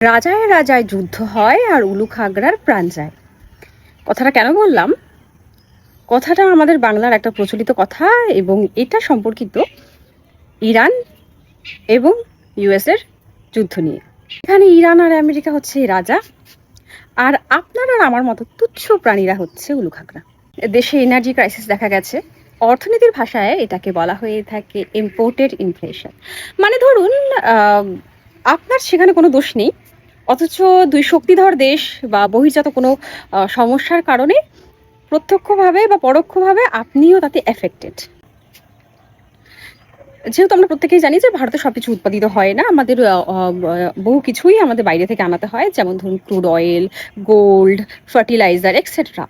রাজায় রাজায় যুদ্ধ হয় আর উলুখ আগ্রার প্রাণ যায়। কথাটা কেন বললাম? কথাটা আমাদের বাংলার একটা প্রচলিত কথা এবং এটা সম্পর্কিত ইরান এবং ইউএস এর যুদ্ধ নিয়ে। এখানে ইরান আর আমেরিকা হচ্ছে রাজা, আর আপনার আর আমার মতো তুচ্ছ প্রাণীরা হচ্ছে উলুখ আগ্রা। দেশে এনার্জি ক্রাইসিস দেখা গেছে। অর্থনীতির ভাষায় এটাকে বলা হয়ে থাকে ইম্পোর্টেড ইনফ্লেশন। মানে ধরুন, আপনার সেখানে কোনো দোষ নেই, অথচ দুই শক্তিধর দেশ বা বহির্জাত কোনো সমস্যার কারণে প্রত্যক্ষভাবে বা পরোক্ষভাবে আপনিও তাতে এফেক্টেড। যেহেতু আমরা প্রত্যেকেই জানি যে ভারতে সবকিছু উৎপাদিত হয় না, আমাদের বহু কিছুই আমাদের বাইরে থেকে আনাতে হয়, যেমন ধরুন crude oil, gold, fertiliser etcetera.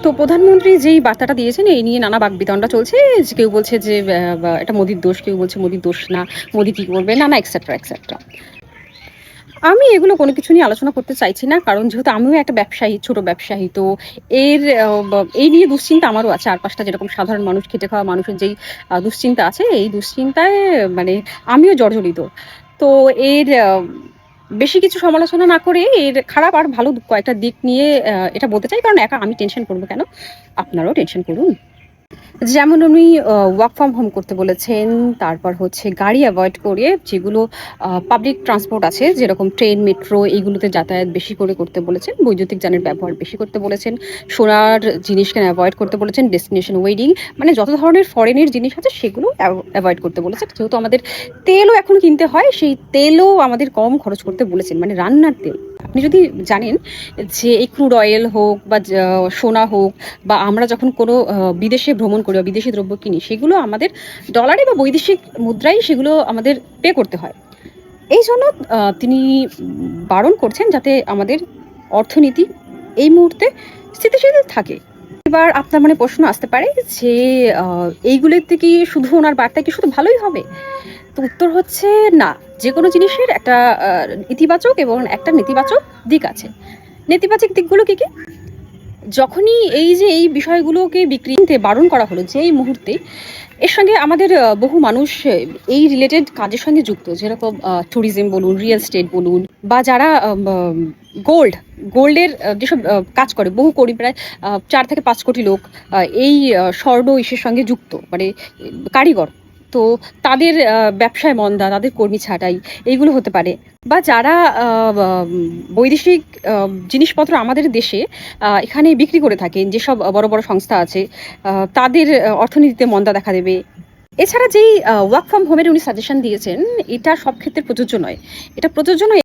তো প্রধানমন্ত্রী যেই বার্তাটা দিয়েছেন এই নিয়ে নানা বাকবিতণ্ডা চলছে, যে কেউ বলছে যে এটা মোদির দোষ, কেউ বলছে মোদির দোষ না, মোদি কি করবে, নানা এক্সেট্রা এক্সেট্রা। আমি এগুলো কোনো কিছু নিয়ে আলোচনা করতে চাইছি না, কারণ যেহেতু আমিও একটা ব্যবসায়ী, ছোট ব্যবসায়ী, তো এই নিয়ে দুশ্চিন্তা আমারও আছে। আর পাঁচটা যেরকম সাধারণ মানুষ, খেটে খাওয়া মানুষের যেই দুশ্চিন্তা আছে, এই দুশ্চিন্তায় মানে আমিও জর্জরিত। তো এর বেশি কিছু সমালোচনা না করে এর খারাপ আর ভালো কয়েকটা দিক নিয়ে এটা বলতে চাই, কারণ একা আমি টেনশন করবো কেন, আপনারাও টেনশন করুন। যেমন উনি ওয়ার্ক ফ্রম হোম করতে বলেছেন, তারপর হচ্ছে গাড়ি অ্যাভয়েড করে যেগুলো পাবলিক ট্রান্সপোর্ট আছে, যেরকম ট্রেন, মেট্রো, এইগুলোতে যাতায়াত বেশি করে করতে বলেছেন, বৈদ্যুতিক যানের ব্যবহার বেশি করতে বলেছেন, সোনার জিনিসকে অ্যাভয়েড করতে বলেছেন, ডেস্টিনেশন ওয়েডিং মানে যত ধরনের ফরেনের জিনিস আছে সেগুলো অ্যাভয়েড করতে বলেছেন। যেহেতু আমাদের তেলও এখন কিনতে হয়, সেই তেলও আমাদের কম খরচ করতে বলেছেন, মানে রান্নার তেল। আপনি যদি জানেন যে এই ক্রুড অয়েল হোক বা সোনা হোক, বা আমরা যখন কোনো বিদেশে ভ্রমণ করি বা বিদেশি দ্রব্য কিনি, সেগুলো আমাদের ডলারে বা বৈদেশিক মুদ্রায় সেগুলো আমাদের পে করতে হয়। এই জন্য তিনি বারণ করছেন যাতে আমাদের অর্থনীতি এই মুহূর্তে স্থিতিশীল থাকে। এবার আপনার মনে প্রশ্ন আসতে পারে যে এইগুলোর থেকে শুধু ওনার বার্তা কি শুধু ভালোই হবে? তো উত্তর হচ্ছে না। যে কোনো জিনিসের একটা ইতিবাচক এবং একটা নেতিবাচক দিক আছে। নেতিবাচক দিকগুলো কি কি? যখনই এই যে এই বিষয়গুলোকে বিক্রি করতে বারণ করা হলো যে এই মুহূর্তে, এর সঙ্গে আমাদের বহু মানুষ এই রিলেটেড কাজের সঙ্গে যুক্ত, যেরকম ট্যুরিজম বলুন, রিয়েল এস্টেট বলুন, বা যারা গোল্ডের যেসব কাজ করে, বহু কোটি, প্রায় 4 থেকে 5 কোটি লোক এই স্বর্ণ ইসের সঙ্গে যুক্ত, মানে কারিগর। তো তাদের ব্যবসায় মন্দা, তাদের কর্মী ছাঁটাই, এইগুলো হতে পারে। বা যারা বৈদেশিক জিনিসপত্র আমাদের দেশে এখানে বিক্রি করে থাকেন, যেসব বড় বড় সংস্থা আছে, তাদের অর্থনীতিতে মন্দা দেখা দেবে। এছাড়া যেই ওয়ার্ক ফ্রম হোমের উনি সাজেশন দিয়েছেন, এটা সব ক্ষেত্রে প্রযোজ্য নয়। এটা প্রযোজ্য নয়